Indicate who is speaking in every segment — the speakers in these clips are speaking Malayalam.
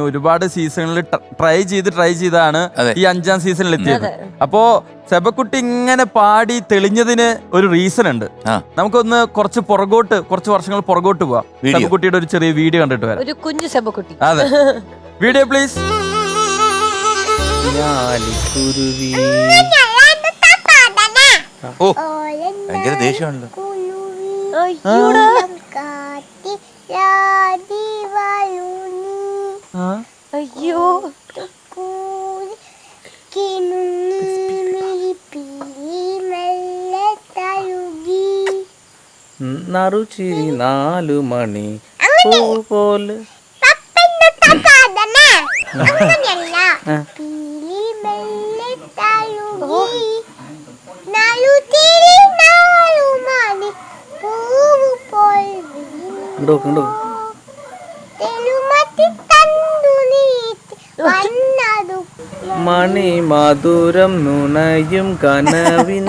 Speaker 1: ഒരുപാട് സീസണിൽ ട്രൈ ചെയ്താണ് ഈ 5ാം സീസണിൽ എത്തിയത്. അപ്പോ സെബക്കുട്ടി ഇങ്ങനെ പാടി തെളിഞ്ഞതിന് ഒരു റീസൺ ഉണ്ട്. നമുക്കൊന്ന് കുറച്ച് വർഷങ്ങൾ പുറകോട്ട് പോവാം. സെബക്കുട്ടിയുടെ ഒരു ചെറിയ വീഡിയോ കണ്ടിട്ട് വരാം.
Speaker 2: ഒരു കുഞ്ഞു സെബക്കുട്ടി.
Speaker 1: അതെ, വീഡിയോ പ്ലീസ്.
Speaker 3: ഓ ഭയങ്കര ദേഷ്യമാണല്ലോ.
Speaker 2: അയ്യോ
Speaker 4: നറുചിരി 4 മണി പോലെ മണി മധുരം നുണയും കനവിനയും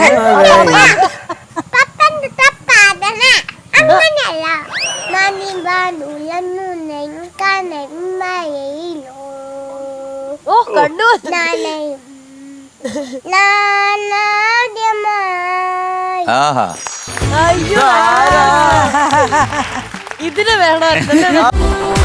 Speaker 2: അയ്യോ ഇതിന് വേണമായിരുന്നു.